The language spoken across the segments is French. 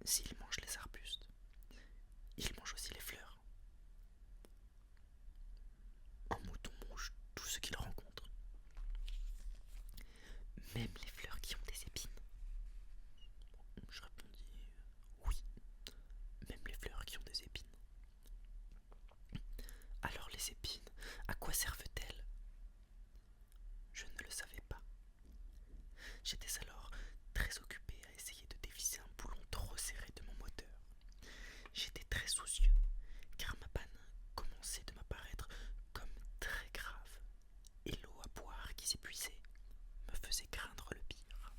S'il mange les arbustes, il mange aussi les fleurs. Un mouton mange tout ce qu'il rencontre, même les fleurs qui ont des épines. Je répondis oui, même les fleurs qui ont des épines. Alors les épines, à quoi servent-elles? Je ne le savais pas. J'étais alors très occupé à essayer de dévisser un boulon trop serré de mon moteur. J'étais très soucieux, car ma panne commençait de m'apparaître comme très grave, et l'eau à boire qui s'épuisait me faisait craindre le pire.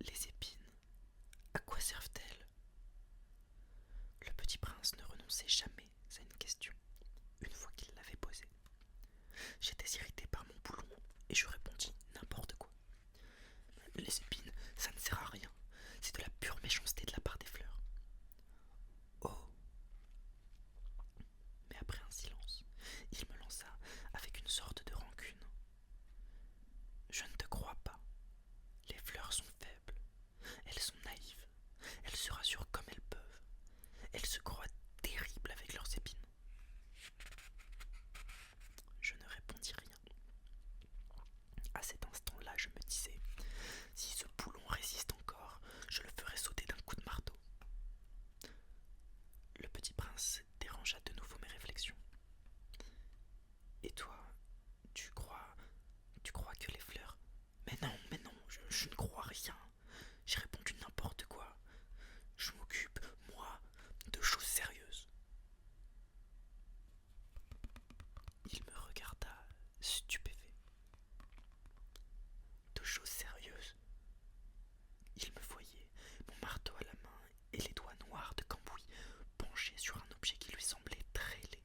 Les épines, à quoi servent-elles? Le petit prince ne renonçait jamais à une question, une fois qu'il l'avait posée. J'étais irrité par mon boulon, et je répondis n'importe quoi. Les épines, ça ne sert à rien, c'est de la pure méchanceté de la part des fleurs. Oh! Mais après un silence, il me lança avec une sorte de rancune. Je ne te crois pas. Les fleurs sont faibles, elles sont naïves, elles se rassurent comme elles peuvent, elles se croient terribles avec leurs épines. Je ne répondis rien. À cet instant-là, je me disais, si ce boulon résiste encore, je le ferai sauter d'un coup de marteau. Le petit prince dérangea de nouveau mes réflexions. Et toi, tu crois que les fleurs... Mais non, je ne crois rien. J'ai répondu n'importe quoi. Je m'occupe, moi, de choses sérieuses. Il me regarda, stupéfait. De choses sérieuses? Il me voyait, mon marteau à la main et les doigts noirs de cambouis penchés sur un objet qui lui semblait très laid.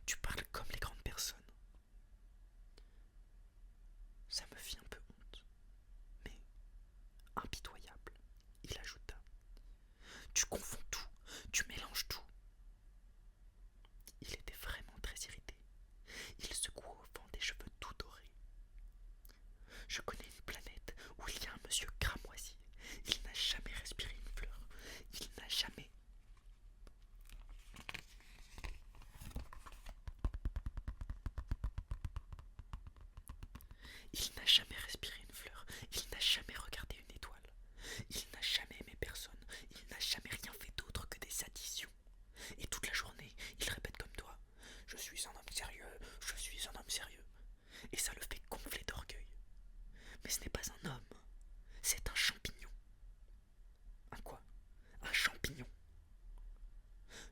Tu parles comme les grandes personnes. Ça me fit un peu honte, mais impitoyable. Il ajouta. Tu confonds tout, tu mélanges tout. Il était vraiment très irrité. Il secoua au vent des cheveux tout dorés. Je connais une planète où il y a un monsieur cramoisi. Il n'a jamais respiré une fleur. Il n'a jamais... Il n'a jamais respiré une fleur. Il n'a jamais regardé une étoile. Il n'a jamais aimé personne. Il n'a jamais rien fait d'autre que des additions. Et toute la journée, il répète comme toi. Je suis un homme sérieux, je suis un homme sérieux. Et ça le fait gonfler d'orgueil. Mais ce n'est pas un homme, c'est un champignon. Un quoi? Un champignon.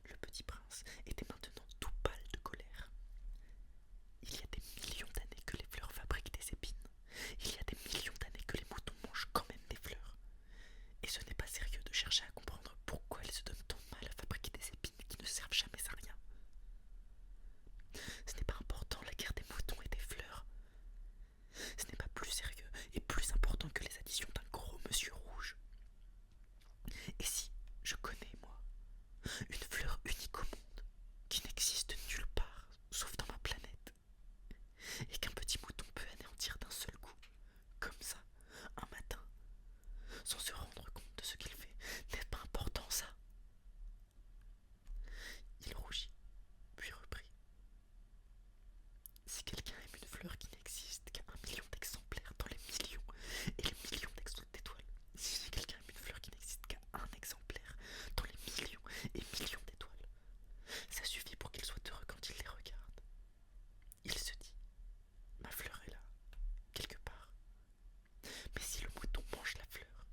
Le petit prince était maintenant tout pâle de colère. Il y a des millions d'années que les fleurs fabriquent des épines. Il y a des millions d'années que les moutons mangent quand même des fleurs. Et ce n'est pas sérieux de chercher à comprendre pourquoi elles se donnent tant de mal à fabriquer des épines qui ne servent jamais à rien. Ce n'est pas important la guerre des moutons et des fleurs. Ce n'est pas plus sérieux et plus important que les additions d'un gros monsieur rouge. Et si je connais, moi, une fleur unique au monde, qui n'existe nulle part, sauf dans ma planète, et qu'un petit mouton peut anéantir d'un seul coup, comme ça, un matin, sans se rendre compte de ce qu'il fait, n'est pas important ça? Il rougit, puis reprit. Si quelqu'un aime une fleur qui n'existe qu'à 1 million d'exemplaires dans les millions et les millions d'étoiles, si quelqu'un aime une fleur qui n'existe qu'à un exemplaire dans les millions et millions d'étoiles, ça suffit pour qu'il soit heureux quand il les regarde. Il se dit, ma fleur est là, quelque part. Mais si le mouton mange la fleur,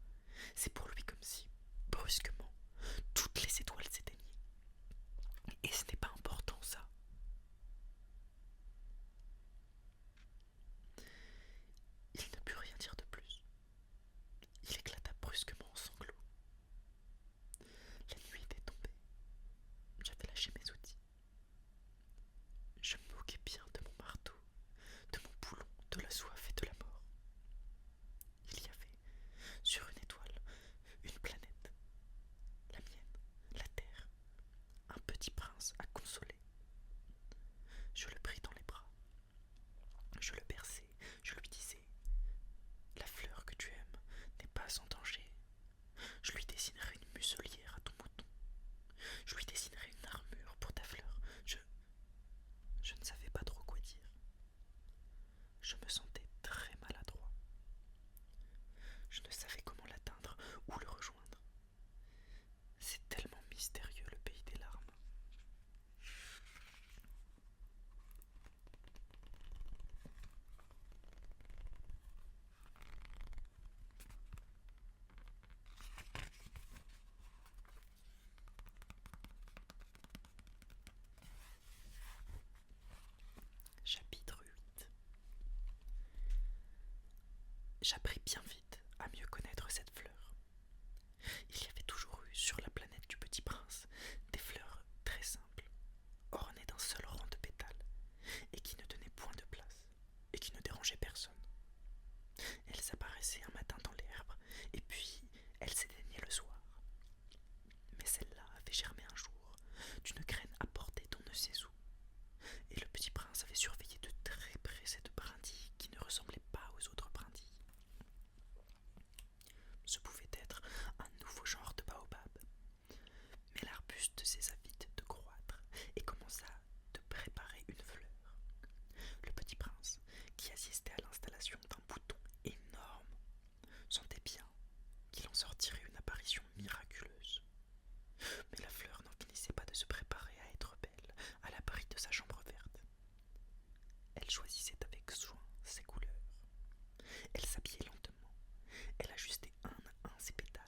J'appris bien vite à mieux connaître cette fleur. Il y avait toujours eu sur la planète du Petit Prince des fleurs très simples, ornées d'un seul rang de pétales, et qui ne tenaient point de place, et qui ne dérangeaient personne. Elles apparaissaient un matin dans l'herbe, et puis elles s'éteignaient le soir. Mais celle-là avait germé un jour, d'une graine apportée d'on ne sait où, et le Petit Prince avait surveillé de très près cette brindille qui ne ressemblait pas aux autres brindilles. Ce pouvait être un nouveau genre de baobab, mais l'arbuste cessa vite de croître et commença de préparer une fleur. Le Petit Prince, qui assistait à l'installation d'un bouton énorme, sentait bien qu'il en sortirait une apparition miraculeuse. Mais la fleur n'en finissait pas de se préparer à être belle, à l'abri de sa chambre verte. Elle choisissait avec soin ses couleurs. Elle s'habillait lentement. Elle ajustait un à un ses pétales.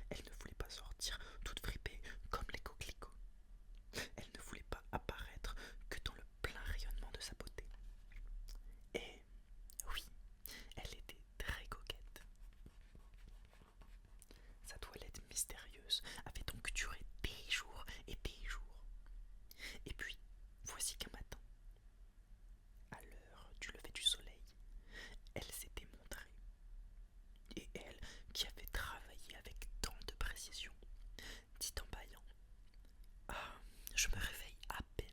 Elle ne voulait pas sortir toute fripée comme les coquelicots. Elle ne voulait pas apparaître que dans le plein rayonnement de sa beauté. Et oui, elle était très coquette. Sa toilette mystérieuse avait donc duré des jours et des jours. Et puis, voici qu'un matin, à l'heure du lever du soleil, elle s'était montrée. Et elle, qui avait travaillé avec tant de précision, dit en bâillant: Ah, je me réveille à peine.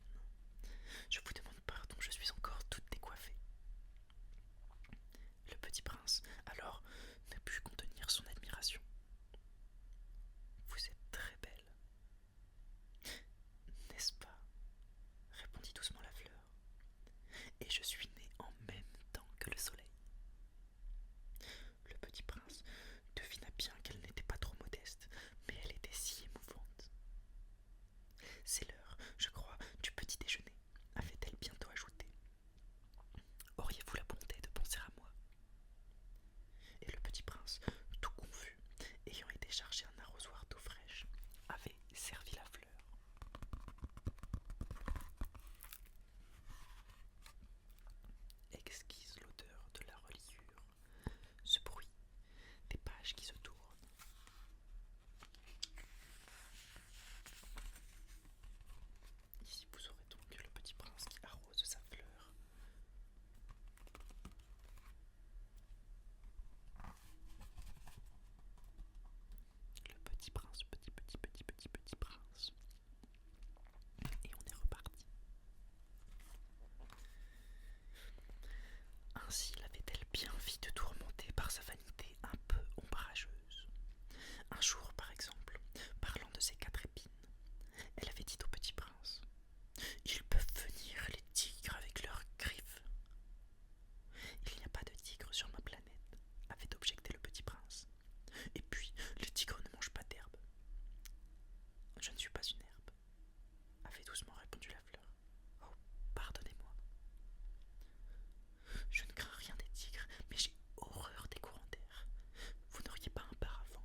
Je vous demande pardon, je suis encore toute décoiffée. Le Petit Prince, alors, ne put contenir son admiration. Vous êtes très belle, n'est-ce pas? Répondit doucement la fleur. Et je suis née en même temps que le soleil. Le Petit Prince devina bien qu'elle n'était pas trop modeste, mais elle était si émouvante. C'est l'heure, je crois, du petit déjeuner, avait-elle bientôt ajouté. Auriez-vous la bonté de penser à moi? Et le Petit Prince, tout confus, ayant été chercher un arrosoir d'eau fraîche, avait servi la fleur. Exquise l'odeur de la reliure, ce bruit des pages qui se tournent. Ici vous aurez donc le Petit Prince qui arrose sa fleur. Le Petit Prince, petit prince. Et on est reparti. Ainsi l'avait-elle bien vite tourmentée par sa vanité un peu ombrageuse. Un jour, par exemple, parlant de ses 4 épines, elle avait dit au Petit Prince: Ils peuvent venir, les tigres, avec leurs griffes. Il n'y a pas de tigre sur ma planète, avait objecté le Petit Prince. Et puis, les tigres ne mangent pas d'herbe. Je ne suis pas une herbe, avait doucement répondu la fleur. Oh, pardonnez-moi. Je ne crains rien des tigres, mais j'ai horreur des courants d'air. Vous n'auriez pas un paravent?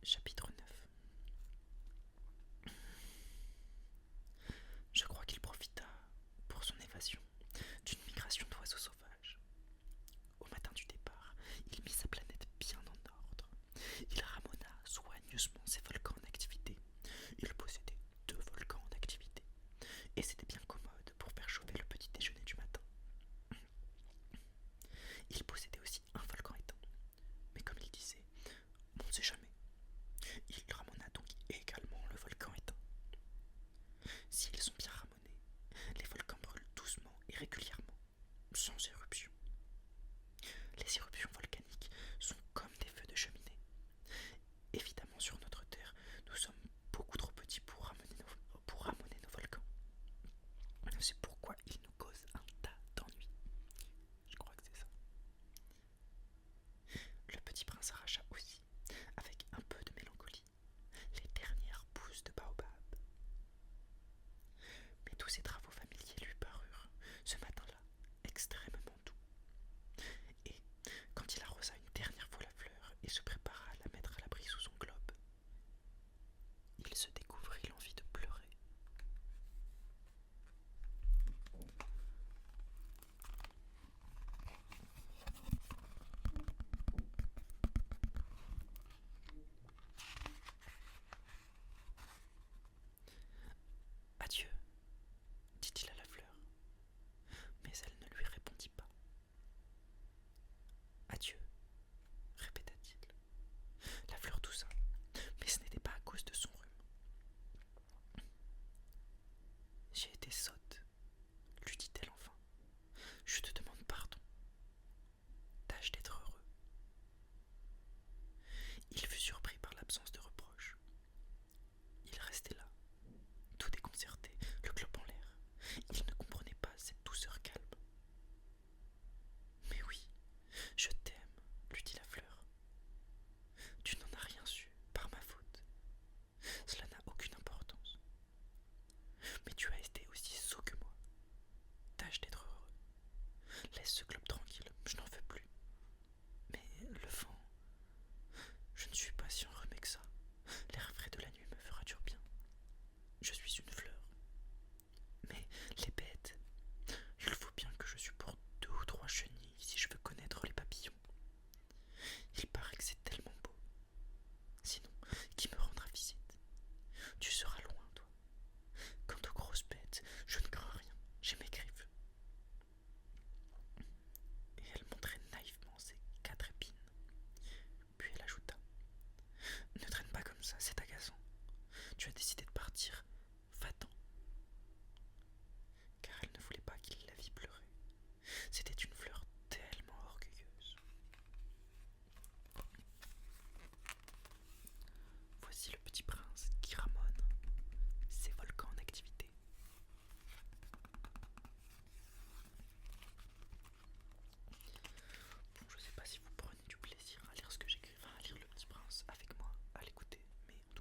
Chapitre 9. Je crois qu'il profita, pour son évasion, d'une migration d'oiseaux sauvages. Au matin du départ, il mit sa planète bien en ordre. Il ramena soigneusement ses volcans en activité. Il possédait 2 volcans en activité, et c'était bien commode pour faire chauffer le petit déjeuner du matin. Il possédait aussi un volcan éteint, mais comme il disait, on ne sait jamais. Il ramena donc également le volcan éteint. S'ils sont bien ramonés, les volcans brûlent doucement et régulièrement, sans éruption. Les éruptions volcaniques sont comme des feux de cheminée. Évidemment, sur notre Terre, nous sommes beaucoup trop petits pour ramener nos volcans. C'est pourquoi ils nous causent un tas d'ennuis. Je crois que c'est ça. Le petit prince arracha aussi, avec un peu de mélancolie, les dernières pousses de baobab. Mais tous ces travaux familiers lui parurent, ce matin-là, extrêmement doux. Et, quand il arrosa une dernière fois la fleur et se prépara à la mettre à l'abri sous son globe, il se découvrit l'envie de pleurer. Adieu, dit-il à la fleur, mais elle ne lui répondit pas. Adieu, répéta-t-il. La fleur toussa, mais ce n'était pas à cause de son rhume. J'ai été sotte, lui dit-elle enfin. Je te demande pardon. Tâche d'être heureux. Il fut surpris par l'absence de reproche. Il restait là, tout déconcerté, le globe en l'air. Il ne comprenait pas cette douceur calme. Mais oui, je t'aime, lui dit la fleur. Tu n'en as rien su, par ma faute. Cela n'a aucune importance. Mais tu as été aussi sot que moi. Tâche d'être heureux. Laisse ce globe tranquille, je n'en veux plus. Mais le vent, je ne suis pas si enrhumé que ça. L'air frais de la nuit me fera du bien. Je suis une fleur. Mais les bêtes, il faut bien que je supporte 2 ou 3 chenilles si je veux connaître les papillons. Il paraît que c'est tellement beau. Sinon, qui me rendra visite? Tu seras loin, toi. Quant aux grosses bêtes, je ne crains rien, j'ai mes griffes. Et elle montrait naïvement ses 4 épines. Puis elle ajouta: Ne traîne pas comme ça, c'est agaçant. Tu as décidé de partir, va-t'en. Car elle ne voulait pas qu'il la vît pleurer. C'était une fleur tellement orgueilleuse. Voici le petit prince qui ramone ses volcans en activité. Bon, je sais pas si vous prenez du plaisir à lire ce que j'écris, enfin à lire le petit prince avec moi, à l'écouter, mais en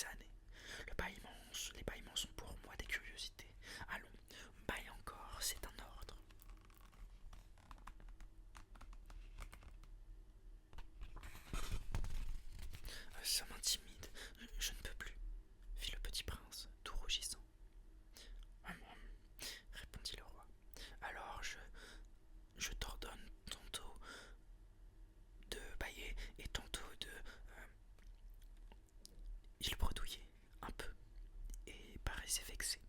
des années. Les bâillements sont pour moi des curiosités. Allons, bâille encore, c'est un ordre. Ça m'intimide, je ne peux plus, fit le petit prince, tout rougissant. Répondit le roi. Alors je t'ordonne tantôt de bâiller et tantôt de... Il bredouillait un peu et paraissait vexé,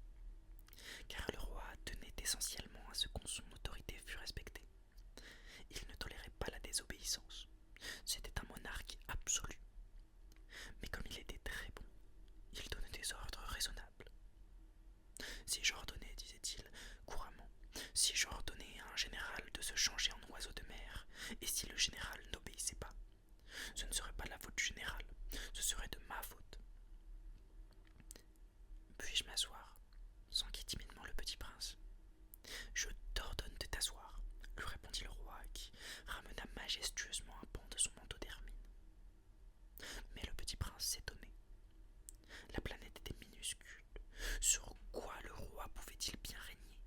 car le roi tenait essentiellement à ce que son autorité fût respectée. Il ne tolérait pas la désobéissance. C'était un monarque absolu. Mais comme il était très bon, il donnait des ordres raisonnables. Si j'ordonnais, disait-il couramment, si j'ordonnais à un général de se changer en oiseau de mer, et si le général n'obéissait pas, ce ne serait pas de la faute du général, ce serait de ma faute. Puis-je m'asseoir s'enquit timidement le petit prince. Je t'ordonne de t'asseoir, lui répondit le roi, qui ramena majestueusement un pan de son manteau d'hermine. Mais le petit prince s'étonnait. La planète était minuscule. Sur quoi le roi pouvait-il bien régner?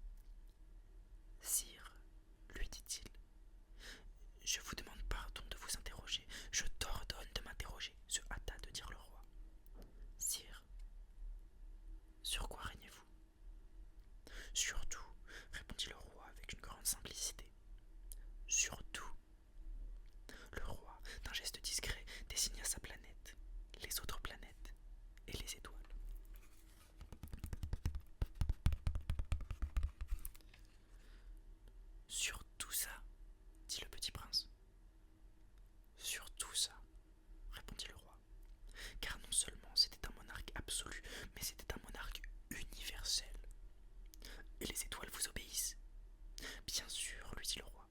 Sire, lui dit-il, je vous demande pardon de vous interroger. Je t'ordonne de m'interroger, se hâta de dire le roi. Sire, sur quoi régnez-vous? Surtout, répondit le roi avec une grande simplicité. Surtout. Le roi, d'un geste discret, désigna sa planète, les autres planètes et les étoiles. Sur tout ça, dit le petit prince. Sur tout ça, répondit le roi, car non seulement c'était un monarque absolu, mais c'était un monarque universel. Et les étoiles vous obéissent? Bien sûr, lui dit le roi.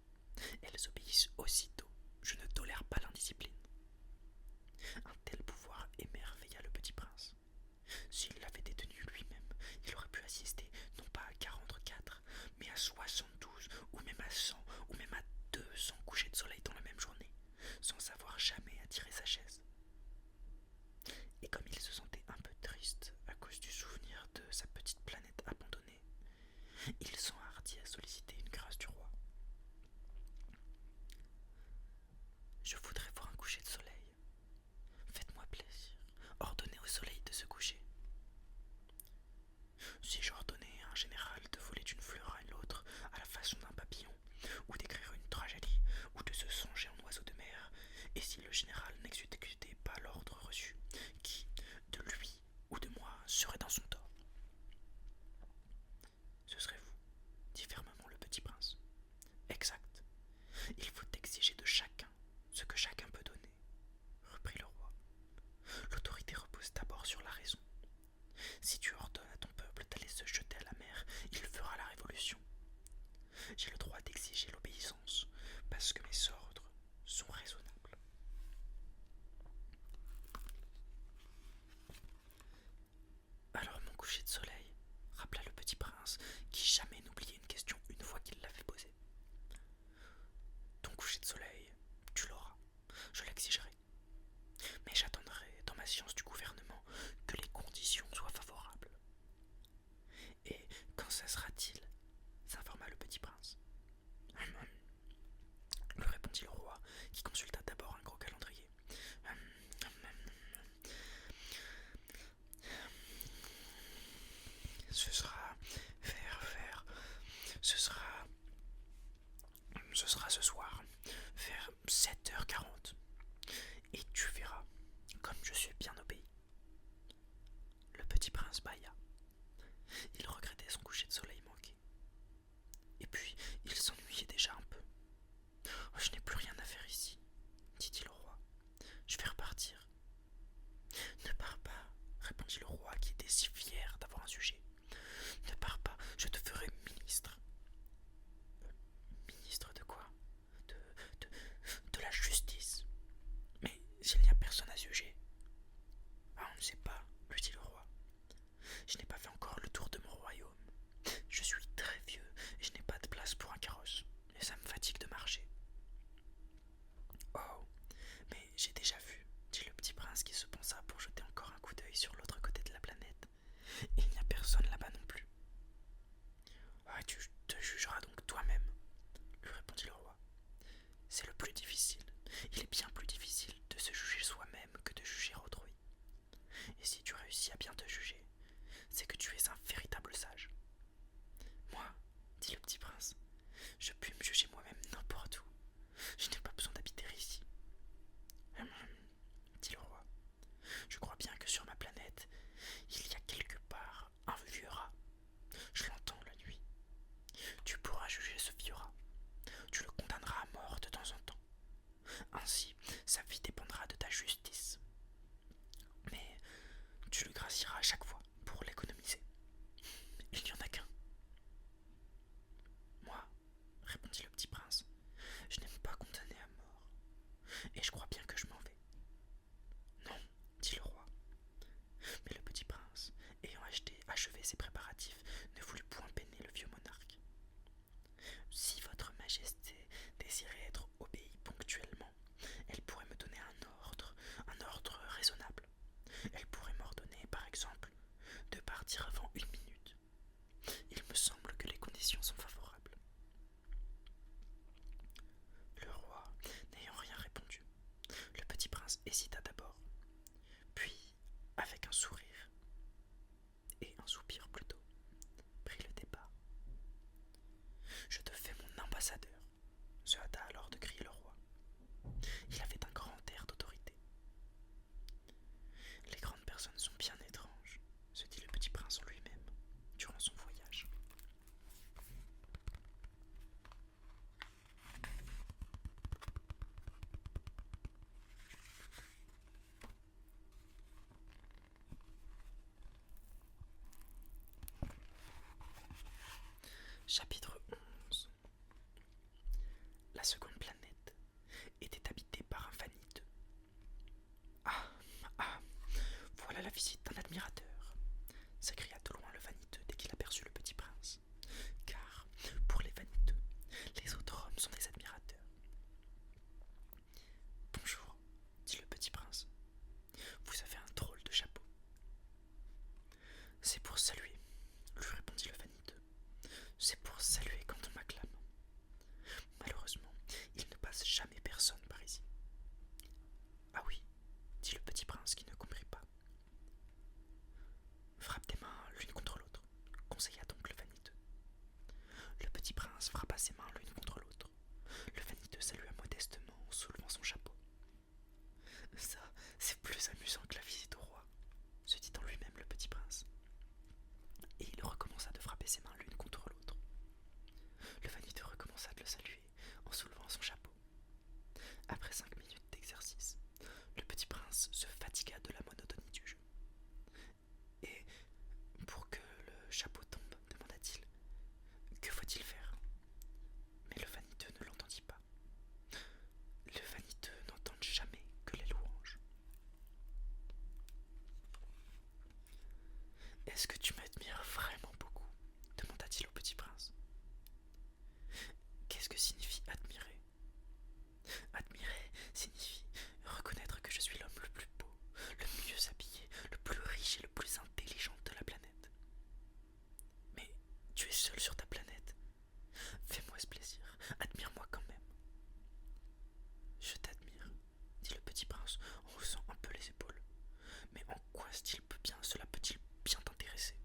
Elles obéissent aussitôt. Je ne tolère pas l'indiscipline. Un tel pouvoir émerveilla le petit prince. S'il l'avait détenu lui-même, il aurait pu assister non pas à 44, mais à 72, ou même à 100, ou même à 200 couchers de soleil dans la même journée, sans avoir jamais à tirer sa chaise. Et comme il se sentait un peu triste à cause du souvenir de sa petite planète abandonnée, il s'enhardit à solliciter une grâce du roi. Je voudrais voir un coucher de soleil. Faites-moi plaisir, ordonnez au soleil de se coucher. Si j'ordonnais à un général de voler d'une fleur à l'autre à la façon d'un papillon, ou d'écrire une tragédie, ou de se songer en oiseau de mer, et si le général n'exécutait pas l'ordre reçu, qui, de lui ou de moi, serait dans son tort? Ce serait vous, dit fermement le petit prince. Exact. Il faut exiger de chacun ce que chacun peut donner, reprit le roi. L'autorité repose d'abord sur la raison. Si tu ordonnes à ton peuple d'aller se jeter à la mer, il fera la révolution. J'ai le droit d'exiger l'obéissance, parce que mes ordres sont raisonnables. Alors mon coucher de soleil, rappela le petit prince, qui jamais n'oubliait une question une fois qu'il l'avait posée. Ton coucher de soleil, tu l'auras, je l'exigerai. Mais j'attendrai, dans ma science du gouvernement, que les conditions soient favorables. Et quand cessera-t-il? S'informa le petit prince. Lui répondit le roi, qui consulta d'abord un gros calendrier. Ce sera ce sera ce soir, vers 7h40. Et tu verras, comme je suis bien obéi. Le petit prince bâilla. Il regrettait son coucher de soleil manqué. Et puis, il s'ennuyait déjà un peu. Oh, je n'ai plus rien à faire ici, dit-il au roi. Je vais repartir. Ne pars pas, répondit le roi, qui était si fier d'avoir un sujet. Ne pars pas, je te ferai ministre. Ministre de quoi? De la justice. Mais s'il n'y a personne à sujet. Ah, on ne sait pas, lui dit le roi. Je n'ai pas fait encore le tour de mon royaume. Je suis très vieux et je n'ai pas de place pour un carrosse. Et ça me fatigue de marcher. Oh, mais j'ai déjà vu, dit le réussi à bien te juger, c'est que tu es un véritable sage. Moi, dit le petit prince, je puis me juger moi-même n'importe où. Je n'ai pas besoin d'habiter ici. Dit le roi, je crois bien que sur ma planète, il y a quelque part un vieux rat. Je l'entends la nuit. Tu pourras juger ce vieux rat. Tu le condamneras à mort de temps en temps. Ainsi, sa vie dépendra de ta justice. Mais tu le gracieras à chaque fois pour l'économiser. Il n'y en a qu'un. Moi, répondit le petit prince, je n'aime pas condamner à mort, et je crois bien que je m'en vais. Non, dit le roi. Mais le petit prince, ayant achevé ses préparatifs, ne voulut point peiner le vieux monarque. Si votre majesté désirait être obéie ponctuellement, elle pourrait me donner un ordre raisonnable. Elle pourrait m'ordonner, par exemple, de partir avant 1 minute. Il me semble que les conditions sont favorables. Le roi, n'ayant rien répondu, le petit prince hésita d'abord, puis, avec un sourire, et un soupir plutôt, prit le départ. Je te fais mon ambassadeur, se hâta alors de crier le roi. Il avait un grand air d'autorité. Les grandes personnes sont bien étranges, se dit le petit prince en lui-même, durant son voyage. Chapitre 11. La seconde planète était habitée par un vaniteux. Ah, ah, voilà la visite d'un admirateur, s'écria de loin le vaniteux dès qu'il aperçut le petit prince. Car, pour les vaniteux, les autres hommes sont des admirateurs. Bonjour, dit le petit prince. Vous avez un drôle de chapeau. C'est pour saluer, lui répondit le vaniteux. C'est pour saluer quand on m'acclame. Malheureusement, il ne passe jamais personne par ici. Ah oui, dit le petit prince qui ne comprit pas. Frappe tes mains l'une contre l'autre, conseilla donc le vaniteux. Le petit prince frappa ses mains l'une contre l'autre. Le vaniteux salua modestement en soulevant son chapeau. Ça, c'est plus amusant que la visite au roi, se dit en lui-même le petit prince. Et il recommença de frapper ses mains l'une contre l'autre. Le vaniteux recommença de le saluer en soulevant son chapeau. Après 5 minutes d'exercice, le petit prince se fatigua de la monotonie du jeu. Et pour que le chapeau tombe, demanda-t-il, que faut-il faire? Mais le vaniteux ne l'entendit pas. Le vaniteux n'entend jamais que les louanges. Est-ce que tu m'admires vraiment beaucoup? Demanda-t-il au petit prince. Qu'est-ce que signifie admirer? Admirer signifie reconnaître que je suis l'homme le plus beau, le mieux habillé, le plus riche et le plus intelligent de la planète. Mais tu es seul sur ta planète. Fais-moi ce plaisir, admire-moi quand même. Je t'admire, dit le petit prince en haussant un peu les épaules. Mais en quoi cela peut-il bien t'intéresser?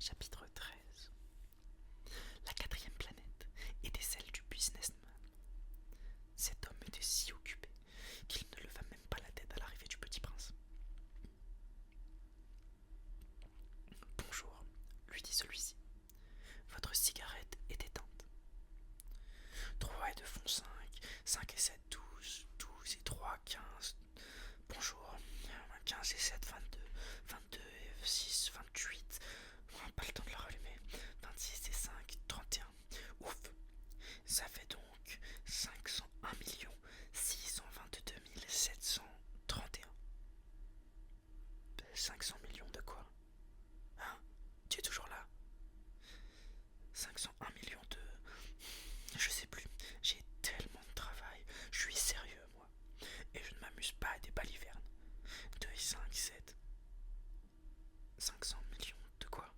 Chapitre 13. La quatrième planète était celle du businessman. Cet homme était si occupé qu'il ne leva même pas la tête à l'arrivée du petit prince. Bonjour, lui dit celui-ci. Votre cigarette est éteinte. 3 et 2 font 5, 5 et 7, 12, 12 et 3, 15. Bonjour, 15 et 7, 22, 22 et 6, 28. Pas le temps de la rallumer. 26 et 5, 31. Ouf, ça fait donc 501 622 731. 500 millions de quoi? Hein? Tu es toujours là? 501 millions de... Je sais plus, j'ai tellement de travail, je suis sérieux moi, et je ne m'amuse pas à des balivernes. 2 et 5, 7. 500 millions de quoi?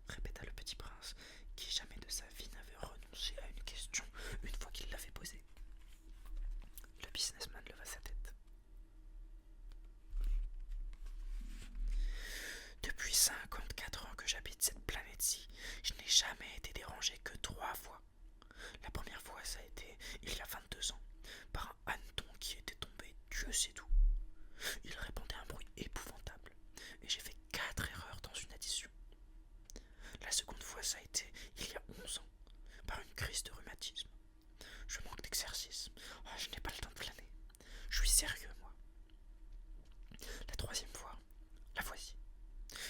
Répéta le petit prince, qui jamais de sa vie n'avait renoncé à une question une fois qu'il l'avait posée. Le businessman leva sa tête. Depuis 54 ans que j'habite cette planète-ci, je n'ai jamais été dérangé que 3 fois. La première fois, ça a été il y a 22 ans, par un hanneton qui était tombé, Dieu sait d'où. Il répandait un bruit épouvantable, et j'ai fait 4 erreurs dans une addition. La seconde fois, ça a été il y a 11 ans, par une crise de rhumatisme. Je manque d'exercice, je n'ai pas le temps de flâner. Je suis sérieux, moi. La troisième fois, la voici.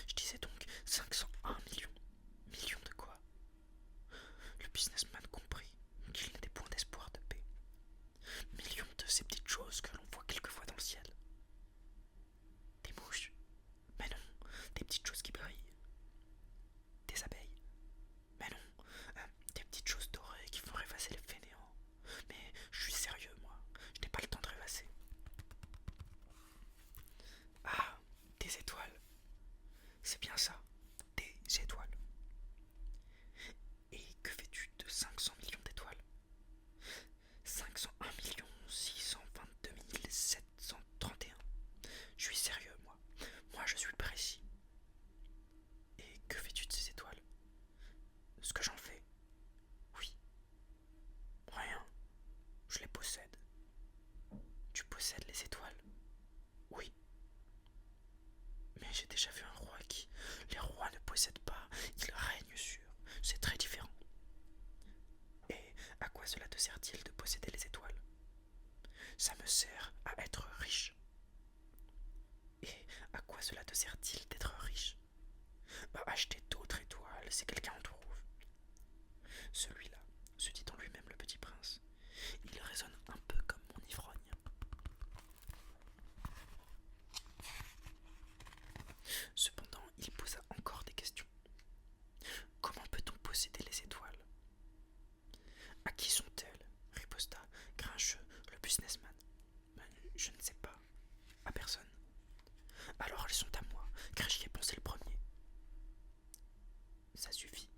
Je disais donc 501 millions. Millions de quoi? Le businessman comprit qu'il n'était point d'espoir de paix. Millions de ces petites choses que l'on voit quelquefois dans le ciel. Des mouches. Mais non, des petites choses qui brillent. Des abeilles. Mais non, des petites choses dorées qui font rêvasser les fainéants. Mais je suis sérieux, moi. Je n'ai pas le temps de rêvasser. Ah, des étoiles. C'est bien ça, des étoiles. Et que fais-tu de 500 millions d'étoiles? 501 622 731. Je suis sérieux, moi. Moi, je suis précis. Et que fais-tu de ces étoiles? Ce que j'en fais? Oui. Rien. Je les possède. Tu possèdes les étoiles? Oui. Mais j'ai déjà vu un roi qui... Les rois ne possèdent pas, ils règnent sur. C'est très différent. Et à quoi cela te sert-il de posséder les étoiles? Ça me sert à être riche. Et à quoi cela te sert-il d'être riche? Acheter d'autres étoiles si quelqu'un en trouve. Celui-là, se dit en lui-même le petit prince, il résonne un peu comme mon ivrogne. Cependant, il posa encore des questions. Comment peut-on posséder les étoiles? À qui sont-elles? Riposta grincheux le businessman. Je ne sais pas. À personne. Alors elles sont à moi, car j'y ai pensé le premier. Ça suffit,